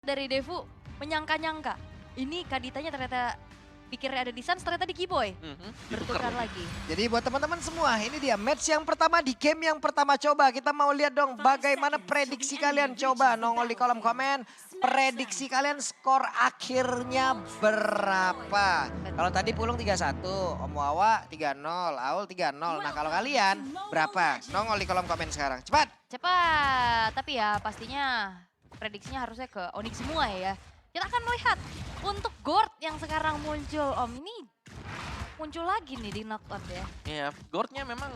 Dari Devu menyangka-nyangka. Ini Kaditanya ternyata pikirnya ada di Suns, ternyata di Keyboy. Bertukar lagi. Jadi buat teman-teman semua, ini dia match yang pertama di game yang pertama. Coba kita mau lihat dong bagaimana prediksi kalian. Coba nongol di kolom komen. Prediksi kalian skor akhirnya berapa? Kalau tadi Pulung 3-1, Om Wawa 3-0, Aul 3-0. Nah kalau kalian berapa? Nongol di kolom komen sekarang. Cepat! Cepat, tapi ya pastinya prediksinya harusnya ke Onyx semua ya. Kita akan melihat untuk Gord yang sekarang muncul, Om. Ini muncul lagi nih di Knockout ya. Iya, Gordnya memang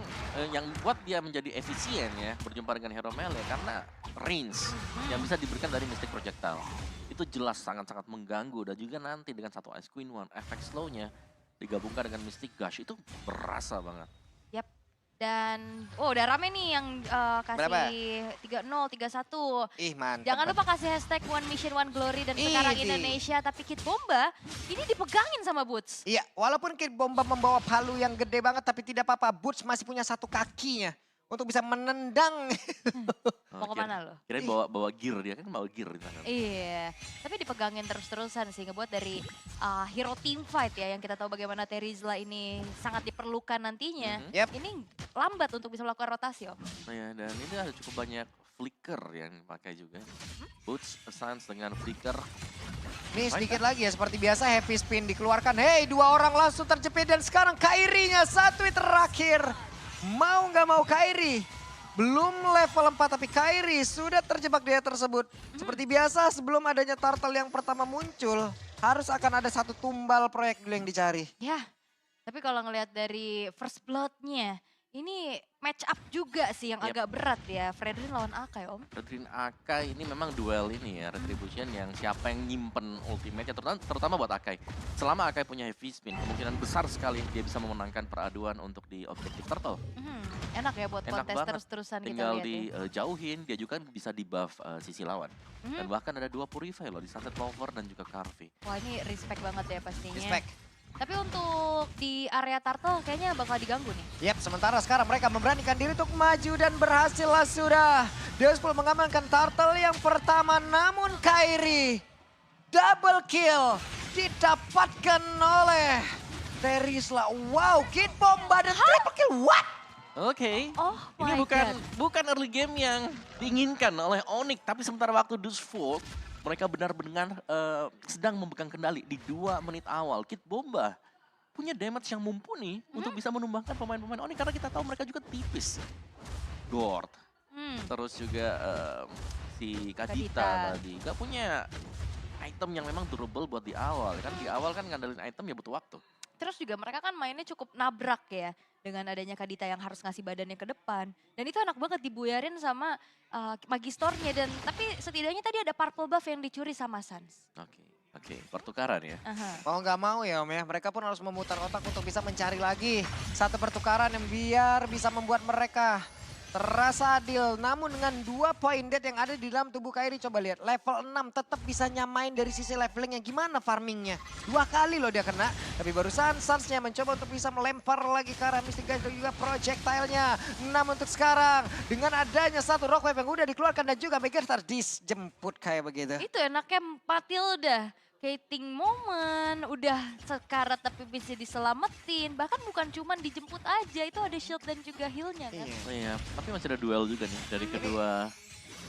yang buat dia menjadi efisien ya berjumpa dengan hero melee karena range yang bisa diberikan dari Mystic Projectile. Itu jelas sangat-sangat mengganggu dan juga nanti dengan satu Ice Queen One, efek slow-nya digabungkan dengan Mystic Gush itu berasa banget. Yap. Dan, udah rame nih yang kasih 3-0, 3-1. Ih mantap. Jangan lupa kasih hashtag One Mission, One Glory dan sekarang Idih. Indonesia. Tapi Kid Bomba ini dipegangin sama Boots. Iya, walaupun Kid Bomba membawa palu yang gede banget tapi tidak apa-apa. Boots masih punya satu kakinya untuk bisa menendang. Mau kemana lo? Kirain bawa gear, dia kan bawa gear di tangan. Iya, tapi dipegangin terus-terusan sih ngebuat dari hero team fight ya yang kita tahu bagaimana Terizla ini sangat diperlukan nantinya. Yep. Ini lambat untuk bisa melakukan rotasi, Om. Nah ya, dan ini ada cukup banyak flicker yang dipakai juga. Boots, Suns dengan flicker. Nih sedikit lagi ya seperti biasa heavy spin dikeluarkan. Hey, dua orang langsung terjepit dan sekarang Kairi-nya satu hit terakhir. Mau nggak mau Kairi. Belum level 4 tapi Kairi sudah terjebak di hit tersebut. Seperti biasa sebelum adanya turtle yang pertama muncul. Harus akan ada satu tumbal proyek dulu yang dicari. Ya, tapi kalau ngelihat dari first blood-nya, ini match up juga sih yang agak berat ya. Fredrin lawan Akai, Om. Redrin Akai ini memang duel ini ya, Retribution yang siapa yang nyimpen ultimate-nya, terutama buat Akai. Selama Akai punya heavy spin, kemungkinan besar sekali dia bisa memenangkan peraduan untuk di objektif turtle. Enak ya buat Enak kontes banget. terus-terusan kita Tinggal lihat ya. dijauhin, dia juga kan bisa di buff sisi lawan. Dan bahkan ada 2 Purify loh, di Sunset Clover dan juga Carvey. Wah ini respect banget ya pastinya. Respect. Tapi untuk di area turtle kayaknya bakal diganggu nih. Yap, sementara sekarang mereka memberanikan diri untuk maju dan berhasil lah sudah. Deus Pul mengamankan turtle yang pertama namun Kairi. Double kill didapatkan oleh Terizla. Wow, Kid Bomba dan triple kill, what? Oke. Oh Ini my bukan early game yang diinginkan oleh Onyx, tapi sementara waktu Dusfold, mereka benar-benar sedang memegang kendali di 2 menit awal. Kid Bomba punya damage yang mumpuni untuk bisa menumbangkan pemain-pemain Onyx karena kita tahu mereka juga tipis. Gord, terus juga si Kadita. Kadita tadi gak punya item yang memang durable buat di awal. Kan di awal kan ngandelin item ya butuh waktu. Terus juga mereka kan mainnya cukup nabrak ya. Dengan adanya Kadita yang harus ngasih badannya ke depan. Dan itu enak banget dibuyarin sama Magistornya. Dan tapi setidaknya tadi ada purple buff yang dicuri sama Suns. Oke, pertukaran ya. Mau nggak mau ya Om ya, mereka pun harus memutar otak untuk bisa mencari lagi satu pertukaran yang biar bisa membuat mereka terasa adil. Namun dengan 2 poin dead yang ada di dalam tubuh Kairi, coba lihat level 6 tetap bisa nyamain dari sisi levelingnya. Gimana farmingnya? 2 kali loh dia kena, tapi barusan Suns-nya mencoba untuk bisa melempar lagi ke arah Mystic Guys dan juga projectile-nya. 6 untuk sekarang, dengan adanya satu rock wave yang udah dikeluarkan dan juga Megastar dijemput kayak begitu. Itu enaknya Matilda. Kating moment, udah sekarat tapi bisa diselamatin. Bahkan bukan cuma dijemput aja, itu ada shield dan juga heal-nya kan. Oh iya, tapi masih ada duel juga nih dari kedua.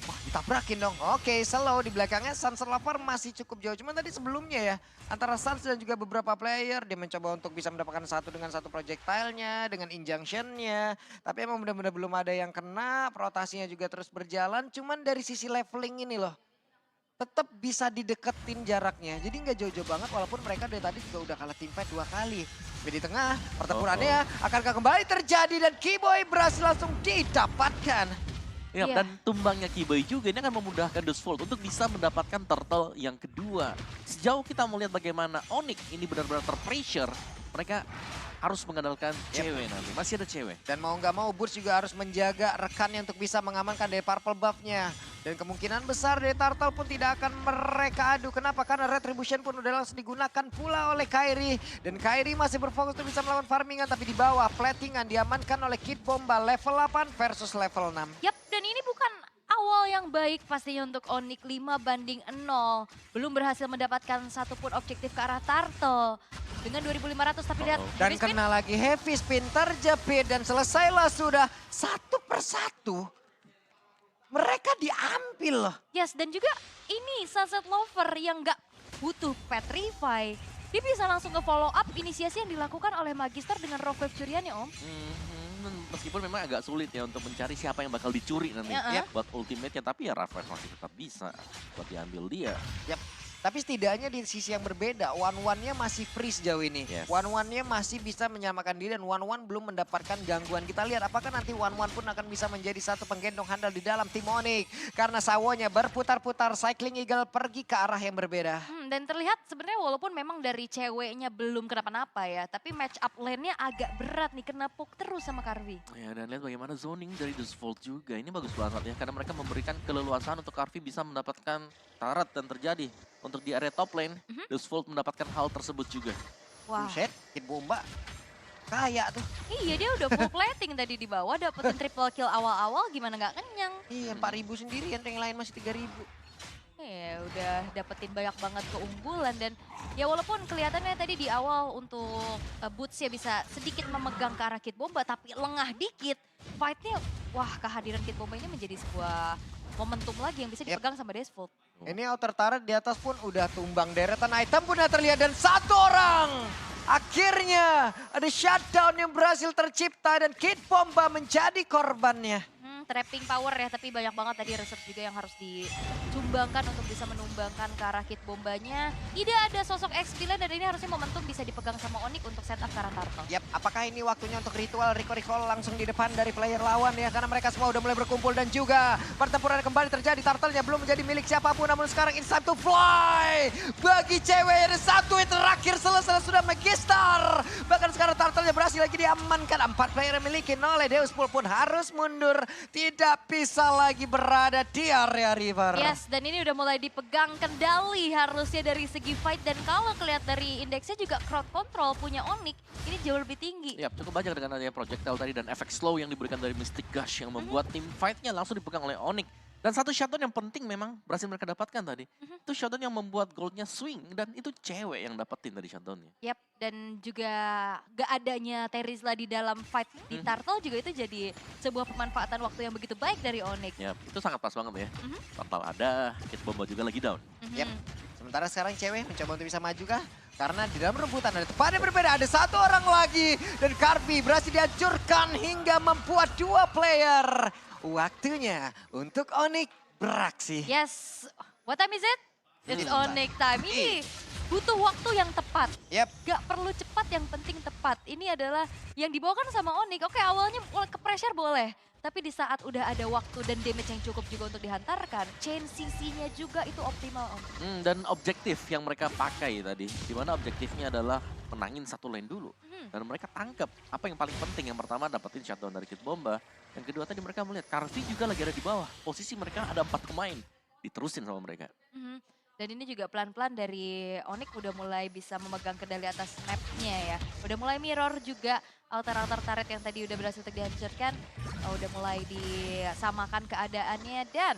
Wah, ditabrakin dong. Oke, slow di belakangnya Sunset Lover masih cukup jauh. Cuman tadi sebelumnya ya, antara Suns dan juga beberapa player, dia mencoba untuk bisa mendapatkan satu dengan satu projectile-nya, dengan injunction-nya. Tapi emang benar-benar belum ada yang kena, rotasinya juga terus berjalan. Cuman dari sisi leveling ini loh, tetap bisa dideketin jaraknya. Jadi nggak jauh-jauh banget walaupun mereka dari tadi juga udah kalah team fight 2 kali. Tapi di tengah, pertempurannya akankah kembali terjadi dan Keyboy berhasil langsung didapatkan. Ya, dan tumbangnya Keyboy juga ini akan memudahkan Dusfold untuk bisa mendapatkan turtle yang kedua. Sejauh kita melihat bagaimana Onyx ini benar-benar terpressure, mereka harus mengandalkan cewek nanti. Masih ada cewek. Dan mau nggak mau Boots juga harus menjaga rekannya untuk bisa mengamankan dari purple buff-nya. Dan kemungkinan besar dari Turtle pun tidak akan mereka adu. Kenapa? Karena Retribution pun udah langsung digunakan pula oleh Kairi. Dan Kairi masih berfokus untuk bisa melawan farmingan. Tapi di bawah platingan diamankan oleh Kid Bomba level 8 versus level 6. Yap, dan ini bukan awal awal yang baik pastinya untuk Onyx 5-0. Belum berhasil mendapatkan satupun objektif ke arah Turtle. Dengan 2.500 tapi lihat Dan heavy spin. kena lagi heavy spin terjepit dan selesailah sudah satu persatu. Mereka diambil loh. Yes, dan juga ini Sunset Lover yang nggak butuh Petrify. Dia bisa langsung ke follow up inisiasi yang dilakukan oleh Magister dengan Rock Wave curiannya Om. Meskipun memang agak sulit ya untuk mencari siapa yang bakal dicuri nanti buat ultimate-nya. Tapi ya Rafael masih tetap bisa buat diambil dia. Yap. Tapi setidaknya di sisi yang berbeda, One-One-nya masih free sejauh ini. Yes. One-One-nya masih bisa menyamakan diri dan One-One belum mendapatkan gangguan. Kita lihat apakah nanti One-One pun akan bisa menjadi satu penggendong handal di dalam tim Onyx. Karena sawonya berputar-putar, Cycling Eagle pergi ke arah yang berbeda. Dan terlihat sebenarnya walaupun memang dari ceweknya belum kenapa-napa ya. Tapi match up lane-nya agak berat nih, kena poke terus sama Karvi. Ya, dan lihat bagaimana zoning dari The Vault juga. Ini bagus banget ya, karena mereka memberikan keleluasaan untuk Karvi bisa mendapatkan turret dan terjadi. Untuk di area top lane, The Vault mendapatkan hal tersebut juga. Wah. Buset, Kid Bomba kaya tuh. Iya dia udah full plating tadi di bawah, dapetin triple kill awal-awal gimana nggak kenyang. Iya, 4.000 sendirian, yang lain masih 3.000. Ya udah dapetin banyak banget keunggulan dan ya walaupun kelihatannya tadi di awal untuk Boots ya bisa sedikit memegang ke arah Kid Bomba tapi lengah dikit. Fightnya wah kehadiran Kid Bomba ini menjadi sebuah momentum lagi yang bisa dipegang sama Desvolt. Ini outer turret di atas pun udah tumbang, deretan item pun udah terlihat dan satu orang. Akhirnya ada shutdown yang berhasil tercipta dan Kid Bomba menjadi korbannya. Trapping power ya, tapi banyak banget tadi research juga yang harus disumbangkan untuk bisa menumbangkan ke arah Kid Bombanya. Tidak ada sosok XP dan ini harusnya momentum bisa dipegang sama Onyx untuk setup ke arah Turtle. Yap, apakah ini waktunya untuk ritual recall langsung di depan dari player lawan ya. Karena mereka semua udah mulai berkumpul dan juga pertempuran kembali terjadi. Turtle-nya belum menjadi milik siapapun namun sekarang it's time to fly. Bagi cewek ada satu yang terakhir selesai sudah Magister. Bahkan sekarang Turtle-nya berhasil lagi diamankan. 4 player yang miliki oleh Deus Pool pun harus mundur. Tidak bisa lagi berada di area river. Yes, dan ini udah mulai dipegang kendali harusnya dari segi fight. Dan kalau kelihatan dari indeksnya juga crowd control punya Onyx, ini jauh lebih tinggi. Ya, cukup banyak dengan adanya projectile tadi dan efek slow yang diberikan dari Mystic Gush yang membuat tim fight-nya langsung dipegang oleh Onyx. Dan satu shutdown yang penting memang berhasil mereka dapatkan tadi. Itu shutdown yang membuat goldnya swing dan itu cewek yang dapetin dari shutdownnya. Yap, dan juga gak adanya Terizla di dalam fight di Turtle juga itu jadi sebuah pemanfaatan waktu yang begitu baik dari Onyx. Ya, itu sangat pas banget ya. Total ada, Kid Bomba juga lagi down. Yap. Sementara sekarang cewek mencoba untuk bisa maju kah? Karena di dalam rebutan ada tempat yang berbeda. Ada satu orang lagi. Dan Karvi berhasil dihancurkan hingga membuat 2 player. Waktunya untuk Onyx beraksi. Yes, what time is it? It's Onyx time. Ini butuh waktu yang tepat. Yap. Gak perlu cepat, yang penting tepat. Ini adalah yang dibawakan sama Onyx. Oke, awalnya ke pressure boleh. Tapi di saat udah ada waktu dan damage yang cukup juga untuk dihantarkan, chain CC-nya juga itu optimal Om. Dan objektif yang mereka pakai tadi, dimana objektifnya adalah menangin satu lane dulu. Dan mereka tangkap apa yang paling penting. Yang pertama dapetin shutdown dari Kid Bomba. Yang kedua tadi mereka melihat Karvi juga lagi ada di bawah. Posisi mereka ada 4 pemain. Diterusin sama mereka. Dan ini juga pelan-pelan dari Onyx udah mulai bisa memegang kendali atas map-nya ya. Udah mulai mirror juga altar-altar turret yang tadi udah berhasil dihancurkan. Udah mulai disamakan keadaannya dan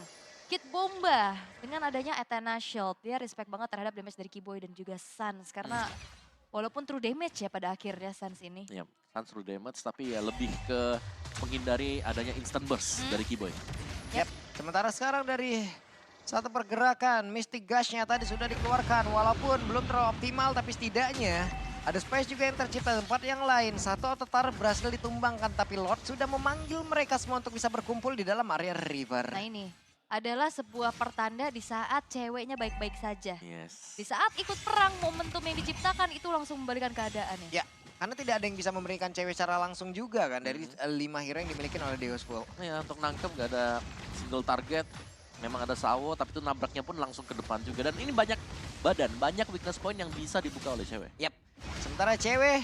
Kid Bomba dengan adanya Athena Shield. Dia respect banget terhadap damage dari Kiboy dan juga Sans. Karena walaupun true damage ya pada akhirnya Sans ini. Ya, Sans true damage tapi ya lebih ke menghindari adanya instant burst dari Kiboy. Yap. Sementara sekarang dari satu pergerakan, Mystic Gush-nya tadi sudah dikeluarkan. Walaupun belum terlalu optimal, tapi setidaknya ada space juga yang tercipta di tempat yang lain. Satu outer berhasil ditumbangkan, tapi Lord sudah memanggil mereka semua untuk bisa berkumpul di dalam area river. Nah ini adalah sebuah pertanda di saat ceweknya baik-baik saja. Yes. Di saat ikut perang, momentum yang diciptakan itu langsung membalikan keadaannya. Ya, karena tidak ada yang bisa memberikan cewek secara langsung juga kan. Dari 5 hero yang dimiliki oleh Deus Pool. Ya, untuk nangkep gak ada single target. Memang ada Sawo, tapi itu nabraknya pun langsung ke depan juga. Dan ini banyak badan, banyak weakness point yang bisa dibuka oleh cewek. Yap, sementara cewek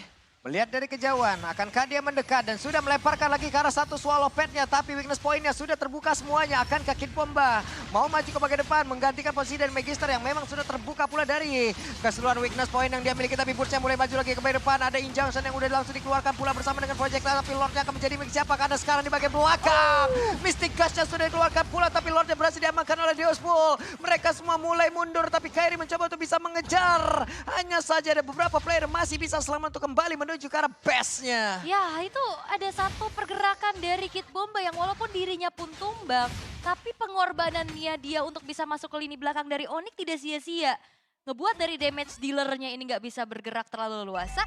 Melihat dari kejauhan, akankah dia mendekat dan sudah melemparkan lagi ke arah satu swallow pad-nya. Tapi weakness point-nya sudah terbuka semuanya. Akankah Kid Bomba mau maju ke bagian depan, menggantikan posisi dari Magister yang memang sudah terbuka pula dari keseluruhan weakness point yang dia miliki. Tapi Burst-nya mulai maju lagi ke bagian depan. Ada Injunction yang udah langsung dikeluarkan pula bersama dengan projectile. Tapi Lord-nya akan menjadi milik siapa? Karena sekarang di bagian belakang. Mystic Gush-nya sudah dikeluarkan pula, tapi Lord-nya berhasil diamankan oleh Deospul. Mereka semua mulai mundur, tapi Kairi mencoba untuk bisa mengejar. Hanya saja ada beberapa player masih bisa selamat untuk kembali menuju ke arah base-nya. Ya, itu ada satu pergerakan dari Kid Bomba yang walaupun dirinya pun tumbang, tapi pengorbanannya dia untuk bisa masuk ke lini belakang dari Onyx tidak sia-sia. Ngebuat dari damage dealer-nya ini nggak bisa bergerak terlalu luasa.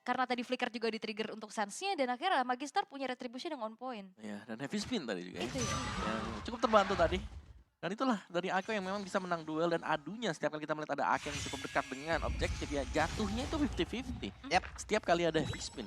Karena tadi flicker juga di-trigger untuk Suns-nya dan akhirnya Magister punya retribution yang on point. Ya, dan heavy spin tadi juga ya. Itu ya. Yang cukup terbantu tadi. Dan itulah dari Ako yang memang bisa menang duel dan adunya setiap kali kita melihat ada Ako yang cukup dekat dengan objektif ya jatuhnya itu 50-50. Yap. Setiap kali ada heavy spin.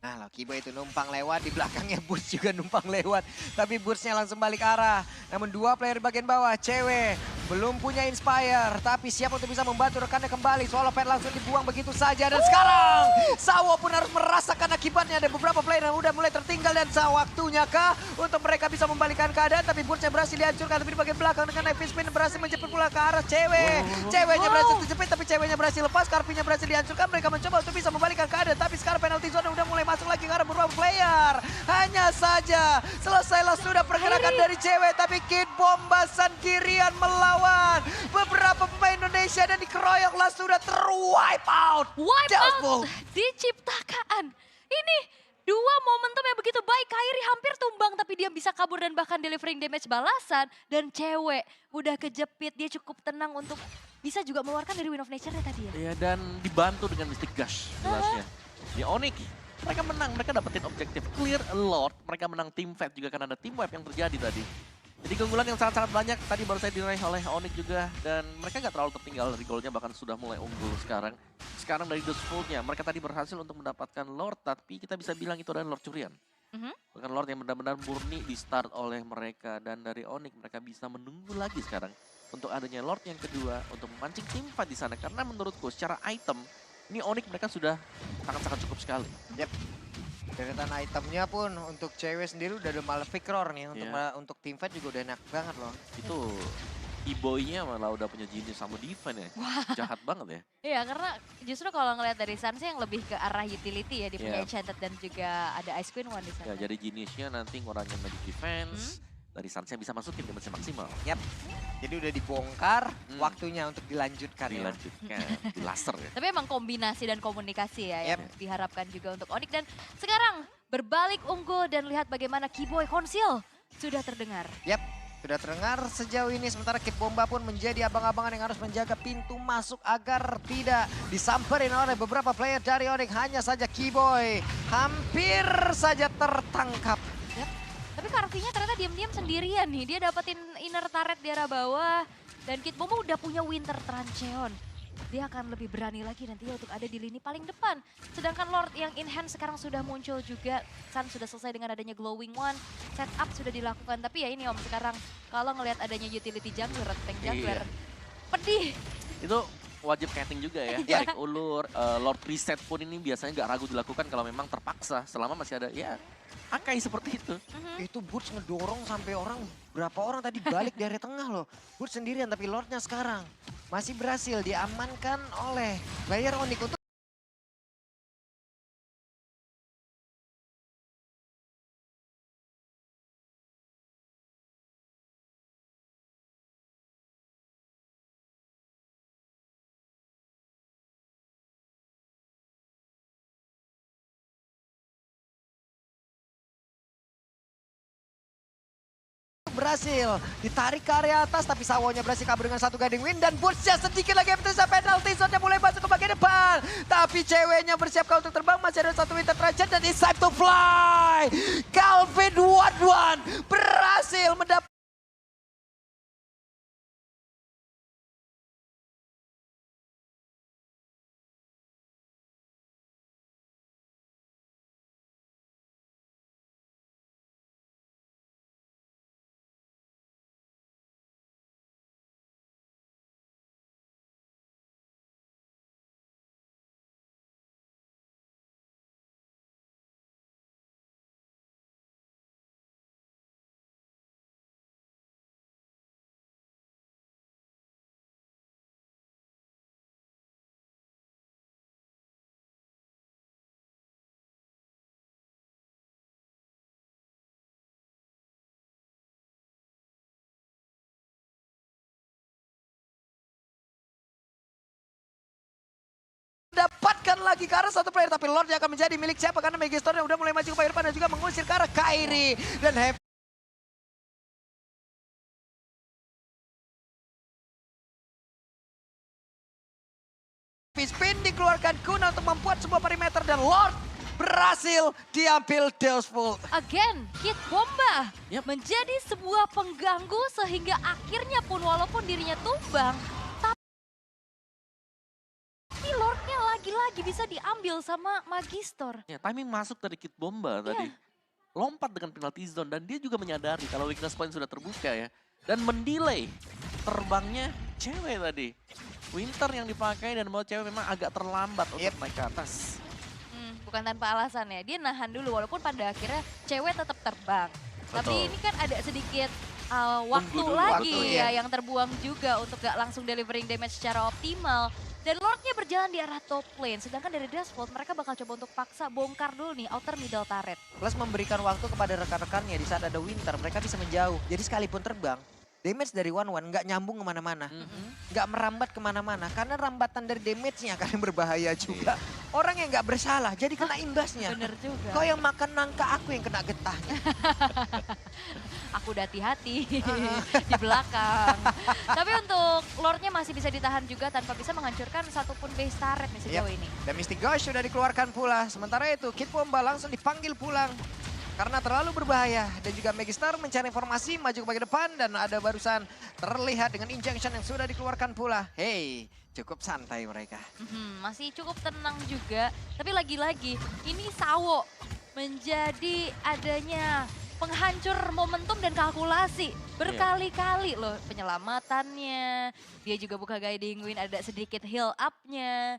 Nah, Lokibo itu numpang lewat, di belakangnya Burst juga numpang lewat. Tapi Burstnya langsung balik arah. Namun dua player di bagian bawah, cewek belum punya Inspire. Tapi siap untuk bisa membantu rekannya kembali. Swallow Pad langsung dibuang begitu saja. Dan sekarang Sawo pun harus merasakan akibatnya. Ada beberapa player yang udah mulai tertinggal. Dan waktunya kah untuk mereka bisa membalikan keadaan. Tapi Burstnya berhasil dihancurkan. Tapi di bagian belakang dengan Heavy Spin berhasil menjemput pula ke arah cewek. Ceweknya berhasil terjepit, tapi ceweknya berhasil lepas. Karpinya berhasil dihancurkan. Mereka mencoba untuk bisa membalikan keadaan. Tapi sekarang penalty zone udah mulai masuk lagi ke arah beberapa player. Hanya saja selesailah sudah pergerakan dari cewek. Tapi Kid Bomba sendirian melawan beberapa pemain Indonesia dan dikeroyoklah sudah terwipe out. Wipe Doubtful. out diciptakan. Ini dua momentum yang begitu baik. Kairi hampir tumbang tapi dia bisa kabur dan bahkan delivering damage balasan. Dan cewek udah kejepit, dia cukup tenang untuk bisa juga mengeluarkan dari Wind of Nature-nya tadi ya. Ya dan dibantu dengan Mystic Gush jelasnya. Di Onyx mereka menang, mereka dapetin objektif clear a lot. Mereka menang team fight juga karena ada team wipe yang terjadi tadi. Jadi keunggulan yang sangat-sangat banyak tadi baru saya diraih oleh Onyx juga. Dan mereka nggak terlalu tertinggal dari golnya, bahkan sudah mulai unggul sekarang. Sekarang dari Dustful-nya, mereka tadi berhasil untuk mendapatkan Lord, tapi kita bisa bilang itu adalah Lord curian. Bukan Lord yang benar-benar murni di start oleh mereka. Dan dari Onyx mereka bisa menunggu lagi sekarang untuk adanya Lord yang kedua untuk memancing team fight di sana. Karena menurutku secara item, ini Onyx mereka sudah sangat-sangat cukup sekali. Yap. Deretan itemnya pun untuk cewek sendiri udah ada Malefic Roar nih. Untuk team fight juga udah enak banget loh. Itu E-boy-nya malah udah punya genius sama defense ya. Jahat banget ya. Iya, karena justru kalau ngelihat dari Suns yang lebih ke arah utility ya, dia punya Iya. Enchanted dan juga ada Ice Queen One di sana. Ya, jadi geniusnya nanti ngurangin magic defense. Dari Suns-nya bisa masukin damage maksimal. Yap. Jadi udah dibongkar, waktunya untuk dilanjutkan ya. Dilanjutkan, di laser ya. Tapi emang kombinasi dan komunikasi ya yang Yep. diharapkan juga untuk Onyx. Dan sekarang berbalik unggul dan lihat bagaimana Keyboy Konsil sudah terdengar. Yap, sudah terdengar sejauh ini. Sementara Kid Bomba pun menjadi abang-abangan yang harus menjaga pintu masuk agar tidak disamperin oleh beberapa player dari Onyx. Hanya saja Keyboy hampir saja tertangkap. Tapi Karvinya ternyata diam-diam sendirian nih. Dia dapetin inner turret di arah bawah. Dan Kid Bomba udah punya Winter Trancheon. Dia akan lebih berani lagi nantinya untuk ada di lini paling depan. Sedangkan Lord yang in hand sekarang sudah muncul juga. Sun sudah selesai dengan adanya Glowing One. Setup sudah dilakukan. Tapi ya ini Om, sekarang kalau ngelihat adanya utility jungler, tank jungler. Pedih. Itu wajib casting juga ya. Tarik ulur, Lord reset pun ini biasanya nggak ragu dilakukan kalau memang terpaksa. Selama masih ada ya Akai seperti itu. Itu Boots ngedorong sampai berapa orang tadi balik dari tengah loh. Boots sendirian tapi Lordnya sekarang masih berhasil diamankan oleh player Onyx untuk berhasil ditarik ke area atas, tapi Sawonya berhasil kabur dengan satu guiding win dan Bootsnya sedikit lagi bisa penalty zone-nya mulai masuk ke bagian depan. Tapi ceweknya bersiapkan untuk terbang, masih ada satu Winter Transit dan it's time to fly. Calvin Wadwan berhasil mendapatkan Dapatkan lagi ke arah satu player, tapi Lordnya akan menjadi milik siapa? Karena Megastorm udah mulai maju ke depan dan juga mengusir ke arah Kairi. Dan Heavy Spin dikeluarkan Kuna untuk membuat sebuah perimeter dan Lord berhasil diambil Deusful. Again, Kid Bomba Yep. menjadi sebuah pengganggu sehingga akhirnya pun walaupun dirinya tumbang, tapi Lordnya lagi-lagi bisa diambil sama Magister. Ya, timing masuk dari Kid Bomba tadi. Lompat dengan penalty zone dan dia juga menyadari kalau weakness point sudah terbuka ya. Dan mendelay terbangnya cewek tadi. Winter yang dipakai dan mau cewek memang agak terlambat untuk naik ke atas. Bukan tanpa alasan ya, dia nahan dulu walaupun pada akhirnya cewek tetap terbang. Tapi Betul. ini kan ada sedikit waktu dulu lagi waktunya. ya yang terbuang juga untuk gak langsung delivering damage secara optimal. Dan Lordnya berjalan di arah top lane, sedangkan dari Dashboard mereka bakal coba untuk paksa bongkar dulu nih outer middle turret. Plus memberikan waktu kepada rekan-rekannya di saat ada Winter, mereka bisa menjauh. Jadi sekalipun terbang, damage dari One nggak nyambung kemana-mana. Nggak merambat kemana-mana, karena rambatan dari damage-nya akan berbahaya juga. Orang yang nggak bersalah, jadi kena imbasnya. Bener juga. Kau yang makan nangka, aku yang kena getahnya. Aku udah hati-hati di belakang. Tapi untuk Lordnya masih bisa ditahan juga tanpa bisa menghancurkan satupun base turret nih sejauh ini. Dan Mystic Ghost sudah dikeluarkan pula. Sementara itu Kid Bomba langsung dipanggil pulang. Karena terlalu berbahaya. Dan juga Megastar mencari informasi, maju ke bagian depan. Dan ada barusan terlihat dengan injection yang sudah dikeluarkan pula. Hey, cukup santai mereka. Masih cukup tenang juga. Tapi lagi-lagi ini Sawo menjadi adanya penghancur momentum dan kalkulasi. Berkali-kali loh penyelamatannya. Dia juga buka Guiding Wind, ada sedikit heal up-nya.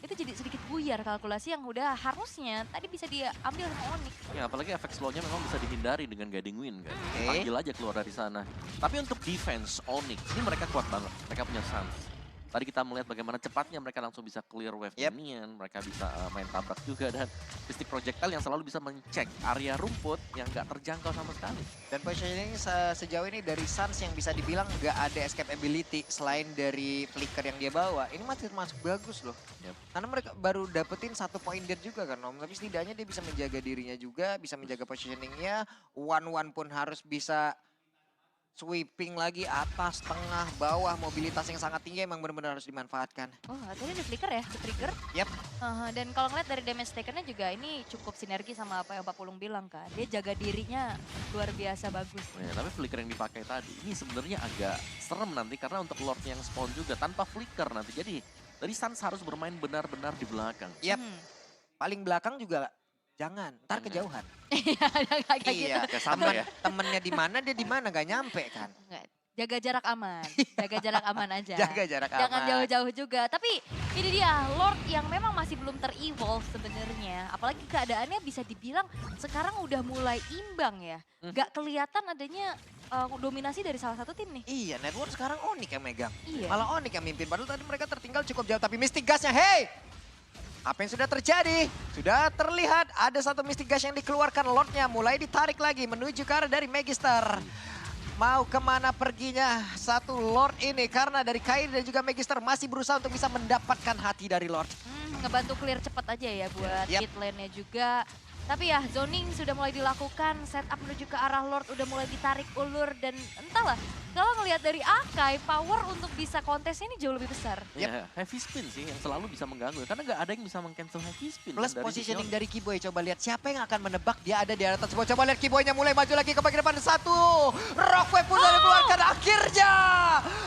Itu jadi sedikit buyar kalkulasi yang udah harusnya tadi bisa dia ambil sama Onyx. Ya apalagi efek slow-nya memang bisa dihindari dengan Guiding Wind kan. Oke. Panggil aja keluar dari sana. Tapi untuk defense Onyx, ini mereka kuat banget. Mereka punya Suns. Tadi kita melihat bagaimana cepatnya mereka langsung bisa clear wave minion. Mereka bisa main tabrak juga dan Mystic Projectile yang selalu bisa mencek area rumput yang nggak terjangkau sama sekali. Dan positioning sejauh ini dari Suns yang bisa dibilang nggak ada escape ability selain dari flicker yang dia bawa. Ini masih masuk bagus loh. Karena mereka baru dapetin 1 point dead juga kan Om. Tapi setidaknya dia bisa menjaga dirinya juga, bisa menjaga positioningnya. One pun harus bisa sweeping lagi atas, tengah, bawah. Mobilitas yang sangat tinggi emang benar-benar harus dimanfaatkan. Oh, tadi di flicker ya, di trigger. Yap. Dan kalau ngeliat dari damage taken-nya juga ini cukup sinergi sama apa yang Pak Pulung bilang kan. Dia jaga dirinya luar biasa bagus. Ya, tapi flicker yang dipakai tadi ini sebenarnya agak serem nanti karena untuk Lord yang spawn juga tanpa flicker nanti. Jadi dari Suns harus bermain benar-benar di belakang. Yap. Paling belakang juga jangan, ntar Jangan. kejauhan. Kayak gitu. Iya, Kayak sama ya. temennya di mana dia di mana gak nyampe kan. Enggak, jaga jarak aman. Jaga jarak aman aja. Jaga jarak aman. Jangan jauh-jauh juga. Tapi ini dia Lord yang memang masih belum ter-evolve sebenarnya. Apalagi keadaannya bisa dibilang sekarang udah mulai imbang ya. Gak kelihatan adanya dominasi dari salah satu tim nih. Iya, network sekarang Onyx yang megang. Iya. Malah Onyx yang mimpin. Padahal tadi mereka tertinggal cukup jauh. Tapi Mystic Gas-nya, hey! Apa yang sudah terjadi? Sudah terlihat ada satu Mystic Gas yang dikeluarkan. Lordnya mulai ditarik lagi menuju ke arah dari Megastar. Mau kemana perginya satu Lord ini? Karena dari Kairi dan juga Megastar masih berusaha untuk bisa mendapatkan hati dari Lord. Ngebantu clear cepat aja ya buat Yap. mid lane-nya juga. Tapi ya zoning sudah mulai dilakukan, setup menuju ke arah Lord udah mulai ditarik ulur dan entahlah. Kalau ngelihat dari Akai, power untuk bisa kontes ini jauh lebih besar. Ya, heavy spin sih yang selalu bisa mengganggu. Karena nggak ada yang bisa meng-cancel heavy spin. Plus kan dari positioning Vision. dari Kiboy. Coba lihat siapa yang akan menebak dia ada di atas sebuah. Coba lihat Kiboynya mulai maju lagi ke bagian depan. Satu. Rockwave pun sudah dikeluarkan. Akhirnya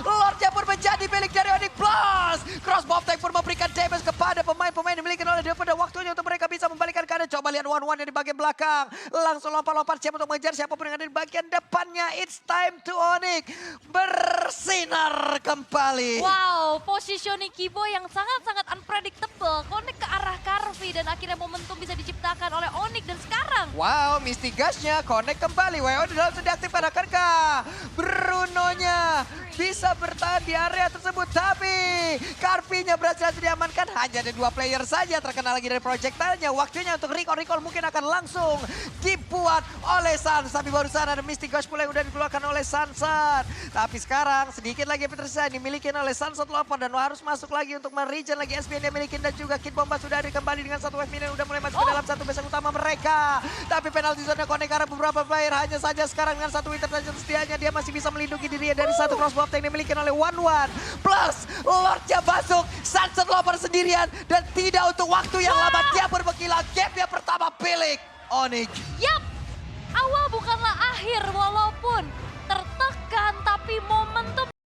Lordnya pun menjadi milik dari Onyx Plus. Crossbow tank pun memberikan damage kepada pemain-pemain yang dimiliki oleh dia. Pada waktunya untuk mereka bisa membalikan keadaan. Coba lihat one yang di bagian belakang. Langsung lompat-lompat siap untuk mengejar siapapun yang ada di bagian depannya. It's time to Onyx bersinar kembali. Wow, positioning Kibo yang sangat-sangat unpredictable. Connect ke arah Karvi dan akhirnya momentum bisa diciptakan oleh Onyx dan sekarang. Wow, Mystic Gas-nya connect kembali. WO sudah diaktifkan. Akankah Bruno-nya bisa bertahan di area tersebut? Tapi lagi. Karpinya berhasil diamankan. Hanya ada 2 player saja terkena lagi dari projectile-nya. Waktunya untuk recall mungkin akan langsung dibuat oleh Sans. Tapi barusan ada Mystic Ghost pula yang udah dikeluarkan oleh Sansan. Tapi sekarang sedikit lagi yang tersisa dimiliki oleh Sunset Lover dan harus masuk lagi untuk meregen lagi SB yang dia miliki dan juga Kid Bomba sudah ada kembali dengan satu wave minion udah mulai masuk ke dalam satu base utama mereka. Tapi penalti zone connect karena beberapa player hanya saja sekarang dengan satu winter saja setianya dia masih bisa melindungi dirinya dari satu crossbow yang dimiliki oleh One plus Lordnya masuk Sunset Lover sendirian dan tidak untuk waktu yang lama dia berbekilah game yang pertama pilih Onyx. Yap, awal bukanlah akhir walaupun tertekan tapi momentum